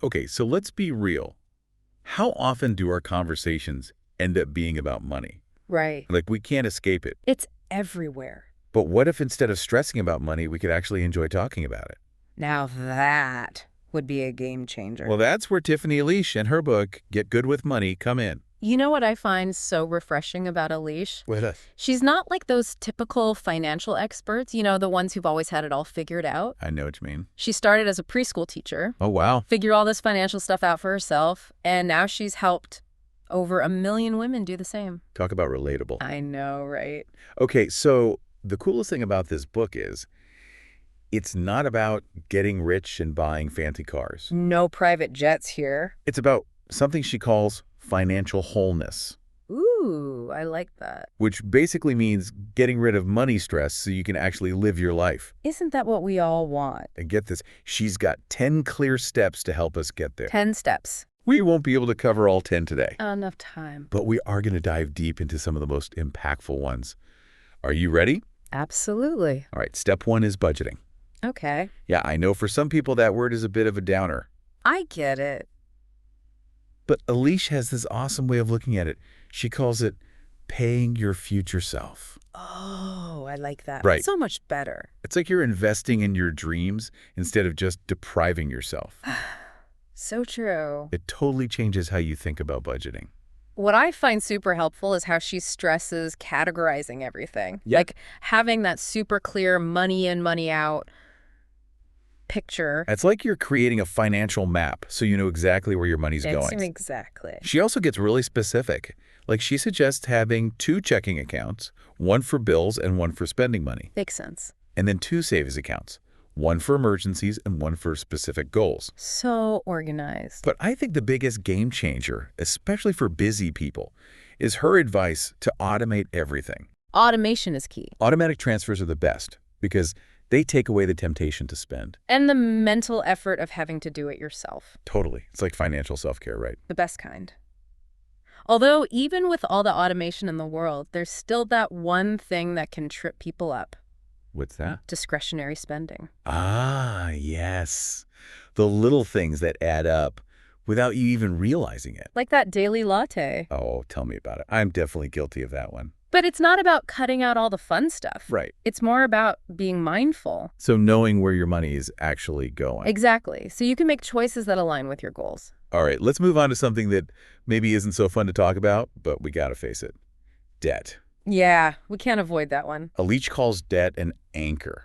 Okay, so let's be real. How often do our conversations end up being about money? Right. Like, we can't escape it. It's everywhere. But what if instead of stressing about money, we could actually enjoy talking about it? Now that would be a game changer. Well, that's where Tiffany Aliche and her book, Get Good with Money, come in. You know what I find so refreshing about Aliche? With us. She's not like those typical financial experts, the ones who've always had it all figured out. I know what you mean. She started as a preschool teacher, Oh, wow. figured all this financial stuff out for herself, and now she's helped over 1 million women do the same. Talk about relatable. I know, right? Okay, so the coolest thing about this book is it's not about getting rich and buying fancy cars. No private jets here. It's about something she calls financial wholeness, Ooh, I like that. which basically means getting rid of money stress so you can actually live your life. Isn't that what we all want? And get this, she's got 10 clear steps to help us get there. 10 steps. We won't be able to cover all 10 today, Not enough time. but we are going to dive deep into some of the most impactful ones. Are you ready? Absolutely. All right, step 1 is budgeting. Okay. Yeah, I know for some people that word is a bit of a downer, I get it. but Aliche has this awesome way of looking at it. She calls it paying your future self. Oh, I like that. Right. So much better. It's like you're investing in your dreams instead of just depriving yourself. So true. It totally changes how you think about budgeting. What I find super helpful is how she stresses categorizing everything. Yeah. Like having that super clear money in, money out picture. It's like you're creating a financial map so you know exactly where your money's going. Exactly. She also gets really specific. Like, she suggests having 2 checking accounts, one for bills and one for spending money, Makes sense. and then 2 savings accounts, one for emergencies and one for specific goals. So organized. But I think the biggest game changer, especially for busy people, is her advice to automate everything. Automation is key. Automatic transfers are the best because they take away the temptation to spend. And the mental effort of having to do it yourself. Totally. It's like financial self-care, right? The best kind. Although, even with all the automation in the world, there's still that one thing that can trip people up. What's that? Discretionary spending. Ah, yes. The little things that add up without you even realizing it. Like that daily latte. Oh, tell me about it. I'm definitely guilty of that one. But it's not about cutting out all the fun stuff. Right. It's more about being mindful. So knowing where your money is actually going. Exactly. So you can make choices that align with your goals. All right, let's move on to something that maybe isn't so fun to talk about, but we got to face it. Debt. Yeah, we can't avoid that one. Aliche calls debt an anchor,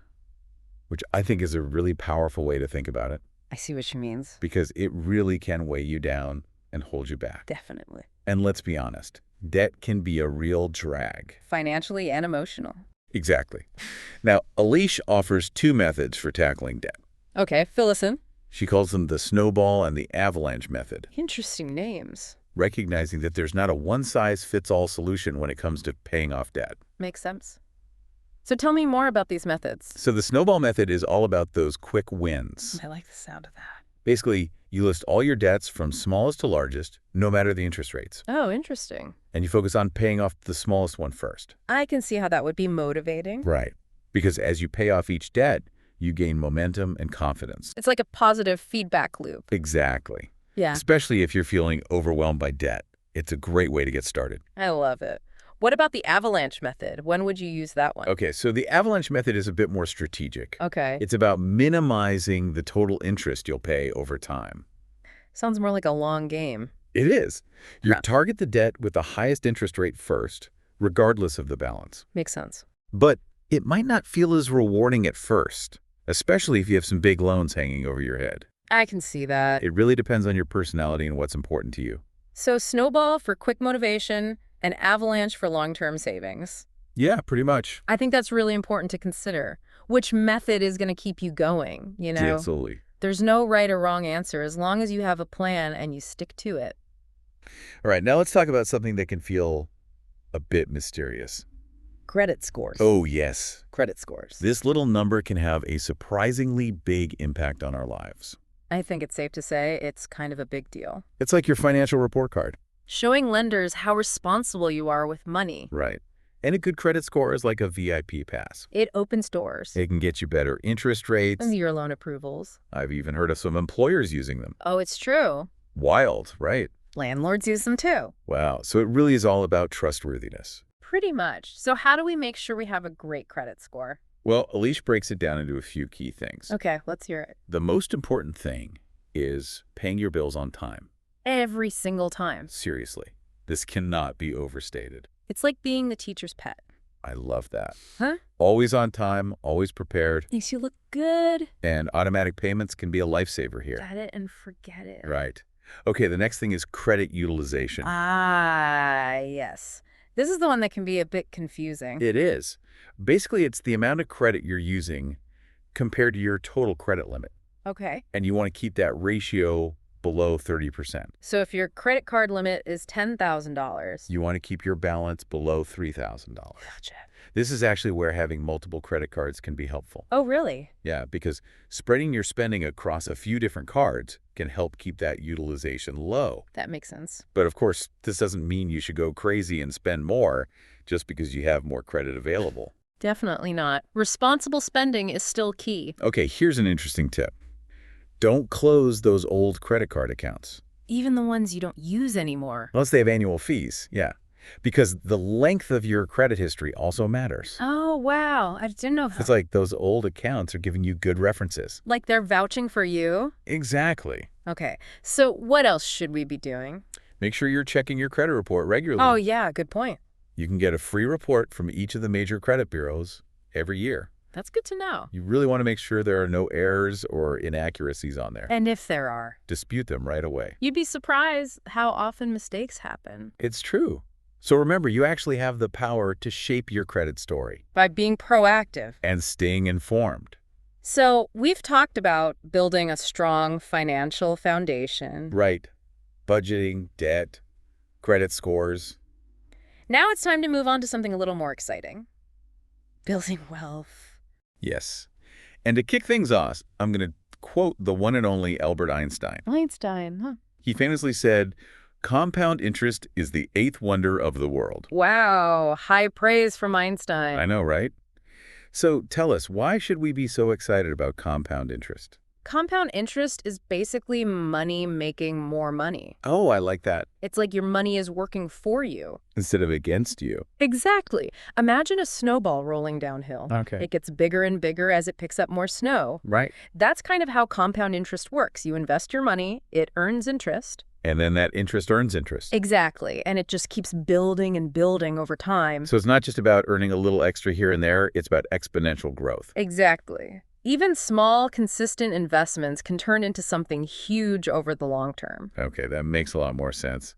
which I think is a really powerful way to think about it I see what she means. because it really can weigh you down and hold you back. Definitely. And let's be honest, debt can be a real drag. Financially and emotional. Exactly. Now, Aliche offers 2 methods for tackling debt. Okay, fill us in. She calls them the snowball and the avalanche method, Interesting names. recognizing that there's not a one-size-fits-all solution when it comes to paying off debt. Makes sense. So tell me more about these methods. So the snowball method is all about those quick wins. I like the sound of that. Basically, you list all your debts from smallest to largest, no matter the interest rates. Oh, interesting. And you focus on paying off the smallest one first. I can see how that would be motivating. Right. Because as you pay off each debt, you gain momentum and confidence. It's like a positive feedback loop. Exactly. Yeah, Especially if you're feeling overwhelmed by debt. It's a great way to get started. I love it. What about the avalanche method? When would you use that one? Okay, so the avalanche method is a bit more strategic. Okay. It's about minimizing the total interest you'll pay over time. Sounds more like a long game. It is. You Yeah. target the debt with the highest interest rate first, regardless of the balance. Makes sense. But it might not feel as rewarding at first, especially if you have some big loans hanging over your head. I can see that. It really depends on your personality and what's important to you. So snowball for quick motivation and avalanche for long-term savings. Yeah, pretty much. I think that's really important to consider. Which method is going to keep you going, you know? Yeah, absolutely. There's no right or wrong answer as long as you have a plan and you stick to it. All right, now let's talk about something that can feel a bit mysterious. Credit scores. Oh, yes. Credit scores. This little number can have a surprisingly big impact on our lives. I think it's safe to say it's kind of a big deal. It's like your financial report card. Showing lenders how responsible you are with money. Right. And a good credit score is like a VIP pass. It opens doors. It can get you better interest rates. And your loan approvals. I've even heard of some employers using them. Oh, it's true. Wild, right? Landlords use them too. Wow. So it really is all about trustworthiness. Pretty much. So how do we make sure we have a great credit score? Well, Aliche breaks it down into a few key things. Okay, let's hear it. The most important thing is paying your bills on time. Every single time. Seriously, this cannot be overstated. It's like being the teacher's pet. I love that. Huh? Always on time, always prepared, Makes you look good. and automatic payments can be a lifesaver here. Set it and forget it. Right. Okay, the next thing is credit utilization. Ah, yes. This is the one that can be a bit confusing. It is. Basically, it's the amount of credit you're using compared to your total credit limit. Okay. And you want to keep that ratio below 30%. So if your credit card limit is $10,000. You want to keep your balance below $3,000. Gotcha. This is actually where having multiple credit cards can be helpful. Oh, really? Yeah, because spreading your spending across a few different cards can help keep that utilization low. That makes sense. But of course, this doesn't mean you should go crazy and spend more just because you have more credit available. Definitely not. Responsible spending is still key. Okay, here's an interesting tip. Don't close those old credit card accounts. Even the ones you don't use anymore. Unless they have annual fees, yeah. Because the length of your credit history also matters. Oh, wow. I didn't know that. It's like those old accounts are giving you good references. Like they're vouching for you? Exactly. Okay. So what else should we be doing? Make sure you're checking your credit report regularly. Oh, yeah. Good point. You can get a free report from each of the major credit bureaus every year. That's good to know. You really want to make sure there are no errors or inaccuracies on there. And if there are, Dispute them right away. you'd be surprised how often mistakes happen. It's true. So remember, you actually have the power to shape your credit story By being proactive. and staying informed. So we've talked about building a strong financial foundation. Right. Budgeting, debt, credit scores. Now it's time to move on to something a little more exciting. Building wealth. Yes. And to kick things off, I'm going to quote the one and only Albert Einstein. Einstein, huh? He famously said, "Compound interest is the eighth wonder of the world." Wow, high praise from Einstein. I know, right? So tell us, why should we be so excited about compound interest? Compound interest is basically money making more money. Oh, I like that. It's like your money is working for you. Instead of against you. Exactly. Imagine a snowball rolling downhill. Okay. It gets bigger and bigger as it picks up more snow. Right. That's kind of how compound interest works. You invest your money, it earns interest. And then that interest earns interest. Exactly. And it just keeps building and building over time. So it's not just about earning a little extra here and there, it's about exponential growth. Exactly. Even small, consistent investments can turn into something huge over the long term. Okay, that makes a lot more sense.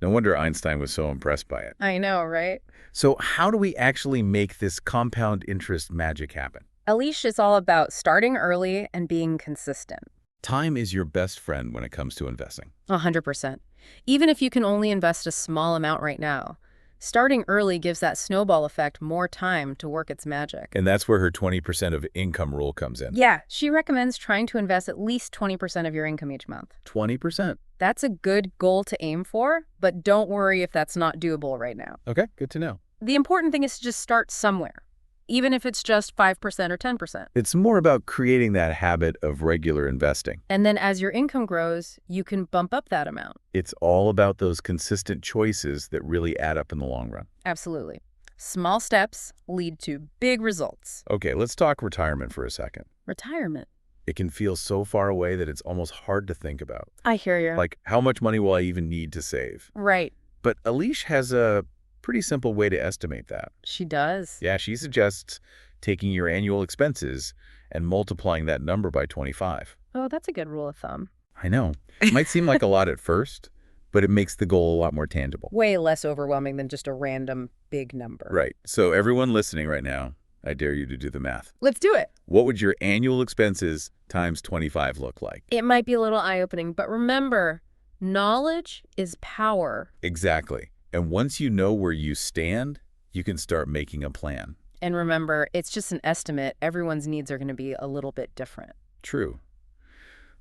No wonder Einstein was so impressed by it. I know, right? So how do we actually make this compound interest magic happen? Aliche is all about starting early and being consistent. Time is your best friend when it comes to investing. 100%. Even if you can only invest a small amount right now, starting early gives that snowball effect more time to work its magic. And that's where her 20% of income rule comes in. Yeah, she recommends trying to invest at least 20% of your income each month. 20%. That's a good goal to aim for, but don't worry if that's not doable right now. Okay, good to know. The important thing is to just start somewhere, even if it's just 5% or 10%. It's more about creating that habit of regular investing. And then as your income grows, you can bump up that amount. It's all about those consistent choices that really add up in the long run. Absolutely. Small steps lead to big results. Okay, let's talk retirement for a second. Retirement. It can feel so far away that it's almost hard to think about. I hear you. Like, how much money will I even need to save? Right. But Aliche has a pretty simple way to estimate that. She does. Yeah, she suggests taking your annual expenses and multiplying that number by 25. Oh, that's a good rule of thumb. I know. It might seem like a lot at first, but it makes the goal a lot more tangible. Way less overwhelming than just a random big number. Right. So everyone listening right now, I dare you to do the math. Let's do it. What would your annual expenses times 25 look like? It might be a little eye-opening, but remember, knowledge is power. Exactly. And once you know where you stand, you can start making a plan. And remember, it's just an estimate. Everyone's needs are going to be a little bit different. True.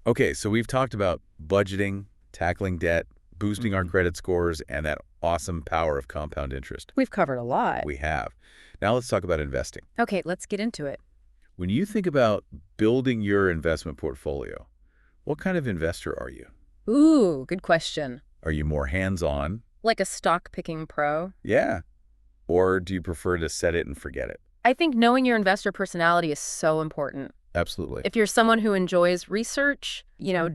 Okay, so we've talked about budgeting, tackling debt, boosting our credit scores, and that awesome power of compound interest. We've covered a lot. We have. Now let's talk about investing. Okay, let's get into it. When you think about building your investment portfolio, what kind of investor are you? Ooh, good question. Are you more hands-on? Like a stock picking pro? Yeah. Or do you prefer to set it and forget it? I think knowing your investor personality is so important. Absolutely. If you're someone who enjoys research,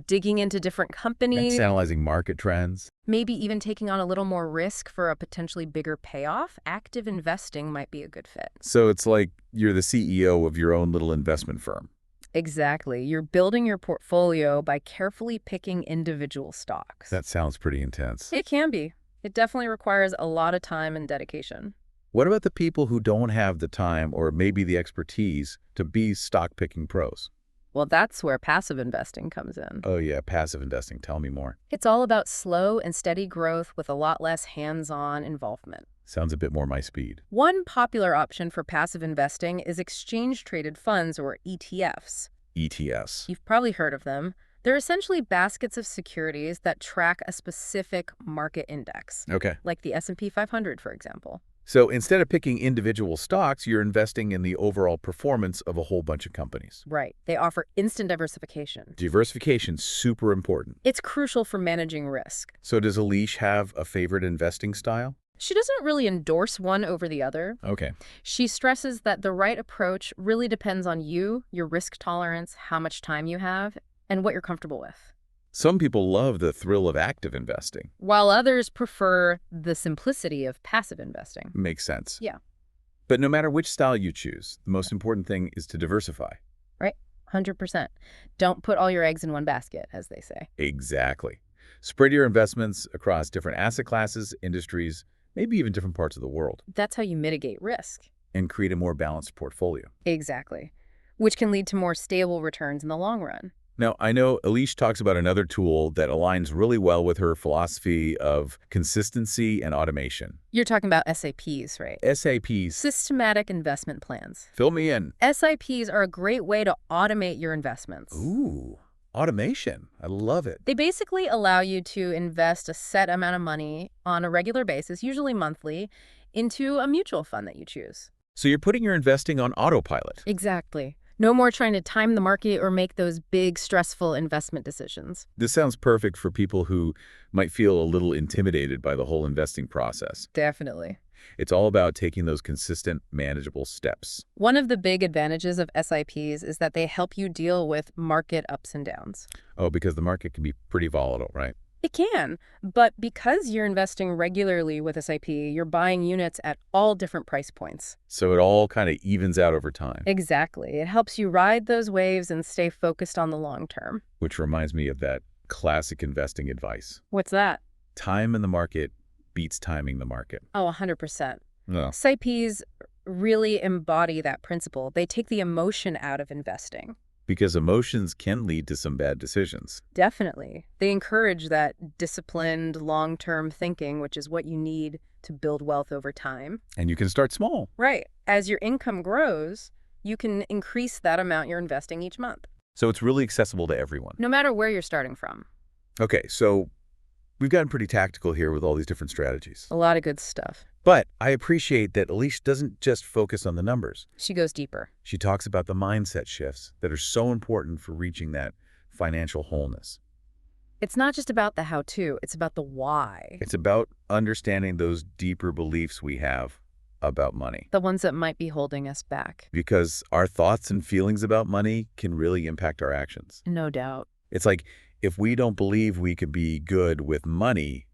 digging into different companies, Analyzing market trends. maybe even taking on a little more risk for a potentially bigger payoff, active investing might be a good fit. So it's like you're the CEO of your own little investment firm. Exactly. You're building your portfolio by carefully picking individual stocks. That sounds pretty intense. It can be. It definitely requires a lot of time and dedication. What about the people who don't have the time or maybe the expertise to be stock-picking pros? Well, that's where passive investing comes in. Oh yeah, passive investing. Tell me more. It's all about slow and steady growth with a lot less hands-on involvement. Sounds a bit more my speed. One popular option for passive investing is exchange-traded funds, or ETFs. ETFs. You've probably heard of them. They're essentially baskets of securities that track a specific market index, Okay. like the S&P 500, for example. So instead of picking individual stocks, you're investing in the overall performance of a whole bunch of companies. Right. They offer instant diversification. Diversification's super important. It's crucial for managing risk. So does Aliche have a favorite investing style? She doesn't really endorse one over the other. Okay. She stresses that the right approach really depends on you, your risk tolerance, how much time you have, and what you're comfortable with. Some people love the thrill of active investing. While others prefer the simplicity of passive investing. Makes sense. Yeah. But no matter which style you choose, the most important thing is to diversify. Right? 100%. Don't put all your eggs in one basket, as they say. Exactly. Spread your investments across different asset classes, industries, maybe even different parts of the world, That's how you mitigate risk. and create a more balanced portfolio. Exactly. Which can lead to more stable returns in the long run. Now, I know Aliche talks about another tool that aligns really well with her philosophy of consistency and automation. You're talking about SIPs, right? SAPs. Systematic investment plans. Fill me in. SIPs are a great way to automate your investments. Ooh, automation. I love it. They basically allow you to invest a set amount of money on a regular basis, usually monthly, into a mutual fund that you choose. So you're putting your investing on autopilot. Exactly. No more trying to time the market or make those big, stressful investment decisions. This sounds perfect for people who might feel a little intimidated by the whole investing process. Definitely. It's all about taking those consistent, manageable steps. One of the big advantages of SIPs is that they help you deal with market ups and downs. Oh, because the market can be pretty volatile, right? It can, but because you're investing regularly with SIP, you're buying units at all different price points. So it all kind of evens out over time. Exactly. It helps you ride those waves and stay focused on the long term. Which reminds me of that classic investing advice. What's that? Time in the market beats timing the market. Oh, 100%. No. SIPs really embody that principle. They take the emotion out of investing. Because emotions can lead to some bad decisions. Definitely. They encourage that disciplined, long-term thinking, which is what you need to build wealth over time. And you can start small. Right. As your income grows, you can increase that amount you're investing each month, So it's really accessible to everyone. no matter where you're starting from. Okay, so we've gotten pretty tactical here with all these different strategies. A lot of good stuff. But I appreciate that Aliche doesn't just focus on the numbers. She goes deeper. She talks about the mindset shifts that are so important for reaching that financial wholeness. It's not just about the how-to, it's about the why. It's about understanding those deeper beliefs we have about money. The ones that might be holding us back. Because our thoughts and feelings about money can really impact our actions. No doubt. It's like if we don't believe we could be good with money,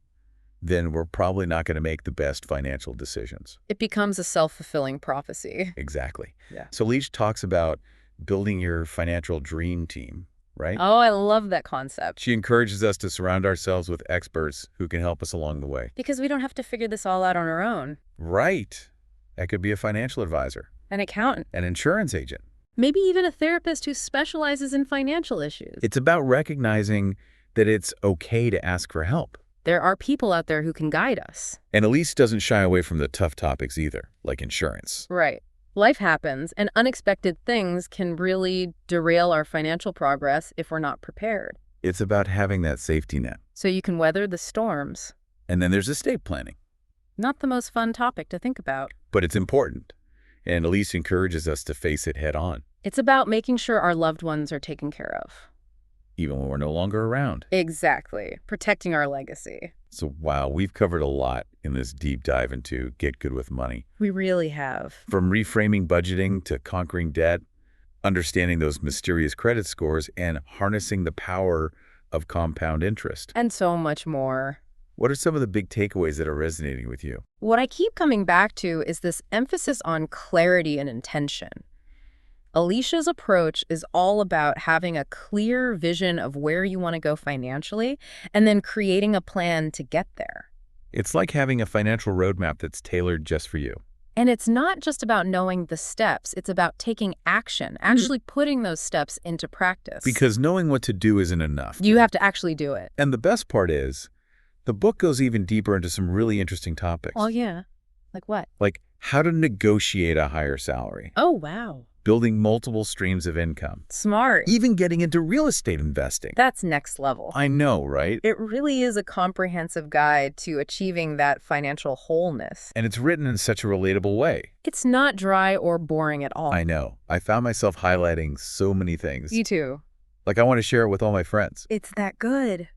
then we're probably not going to make the best financial decisions. It becomes a self-fulfilling prophecy. Exactly. Yeah. So Aliche talks about building your financial dream team, right? Oh, I love that concept. She encourages us to surround ourselves with experts who can help us along the way. Because we don't have to figure this all out on our own. Right. That could be a financial advisor, An accountant. an insurance agent. Maybe even a therapist who specializes in financial issues. It's about recognizing that it's okay to ask for help. There are people out there who can guide us. And Aliche doesn't shy away from the tough topics either, like insurance. Right. Life happens, and unexpected things can really derail our financial progress if we're not prepared. It's about having that safety net. So you can weather the storms. And then there's estate planning. Not the most fun topic to think about. But it's important. And Elise encourages us to face it head on, It's about making sure our loved ones are taken care of. even when we're no longer around. Exactly. Protecting our legacy. So, wow, we've covered a lot in this deep dive into Get Good with Money. We really have. From reframing budgeting to conquering debt, understanding those mysterious credit scores, and harnessing the power of compound interest. And so much more. What are some of the big takeaways that are resonating with you? What I keep coming back to is this emphasis on clarity and intention. Alicia's approach is all about having a clear vision of where you want to go financially and then creating a plan to get there. It's like having a financial roadmap that's tailored just for you. And it's not just about knowing the steps, it's about taking action, actually putting those steps into practice. Because knowing what to do isn't enough. You have to actually do it. And the best part is, the book goes even deeper into some really interesting topics. Oh, yeah. Like what? Like how to negotiate a higher salary, Oh, wow. building multiple streams of income, Smart. even getting into real estate investing. That's next level. I know, right? It really is a comprehensive guide to achieving that financial wholeness. And it's written in such a relatable way. It's not dry or boring at all. I know. I found myself highlighting so many things. You too. Like I want to share it with all my friends. It's that good.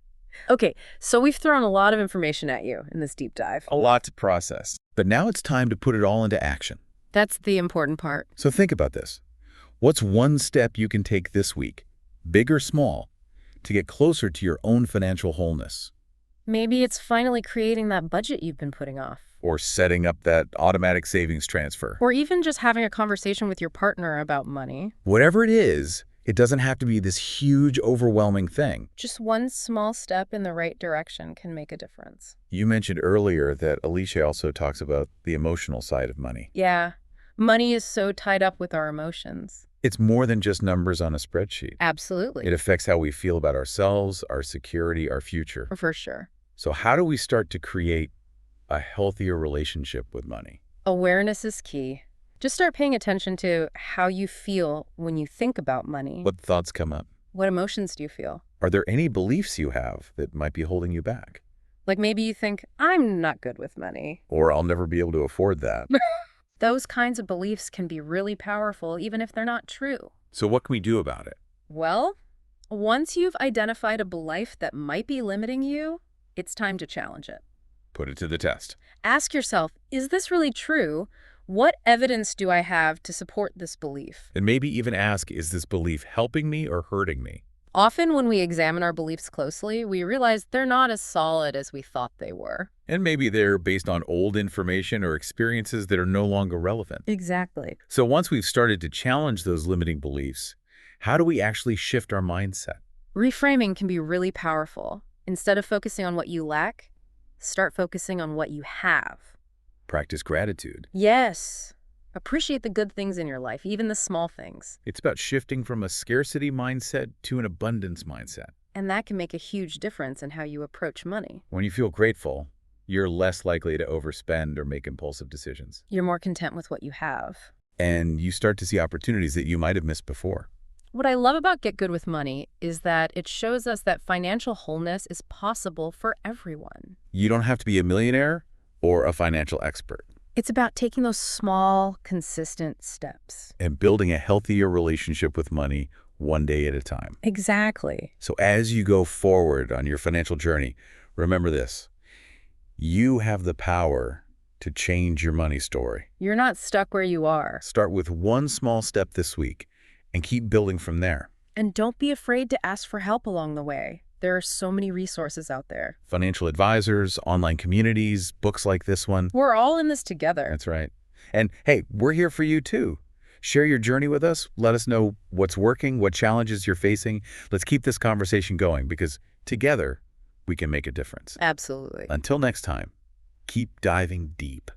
Okay, so we've thrown a lot of information at you in this deep dive. A lot to process. But now it's time to put it all into action. That's the important part. So think about this. What's one step you can take this week, big or small, to get closer to your own financial wholeness? Maybe it's finally creating that budget you've been putting off. Or setting up that automatic savings transfer. Or even just having a conversation with your partner about money. Whatever it is, it doesn't have to be this huge, overwhelming thing. Just one small step in the right direction can make a difference. You mentioned earlier that Aliche also talks about the emotional side of money. Yeah, money is so tied up with our emotions. It's more than just numbers on a spreadsheet. Absolutely. It affects how we feel about ourselves, our security, our future. For sure. So how do we start to create a healthier relationship with money? Awareness is key. Just start paying attention to how you feel when you think about money. What thoughts come up? What emotions do you feel? Are there any beliefs you have that might be holding you back? Like maybe you think, I'm not good with money. Or I'll never be able to afford that. Those kinds of beliefs can be really powerful, even if they're not true. So what can we do about it? Well, once you've identified a belief that might be limiting you, it's time to challenge it. Put it to the test. Ask yourself, is this really true? What evidence do I have to support this belief? And maybe even ask, is this belief helping me or hurting me? Often when we examine our beliefs closely, we realize they're not as solid as we thought they were. And maybe they're based on old information or experiences that are no longer relevant. Exactly. So once we've started to challenge those limiting beliefs, how do we actually shift our mindset? Reframing can be really powerful. Instead of focusing on what you lack, start focusing on what you have. Practice gratitude. Yes. Appreciate the good things in your life, even the small things. It's about shifting from a scarcity mindset to an abundance mindset. And that can make a huge difference in how you approach money. When you feel grateful, you're less likely to overspend or make impulsive decisions. You're more content with what you have. And you start to see opportunities that you might have missed before. What I love about Get Good with Money is that it shows us that financial wholeness is possible for everyone. You don't have to be a millionaire or a financial expert. It's about taking those small, consistent steps. And building a healthier relationship with money one day at a time. Exactly. So as you go forward on your financial journey, remember this. You have the power to change your money story. You're not stuck where you are. Start with one small step this week and keep building from there. And don't be afraid to ask for help along the way. There are so many resources out there. Financial advisors, online communities, books like this one. We're all in this together. That's right. And hey, we're here for you too. Share your journey with us. Let us know what's working, what challenges you're facing. Let's keep this conversation going because together we can make a difference. Absolutely. Until next time, keep diving deep.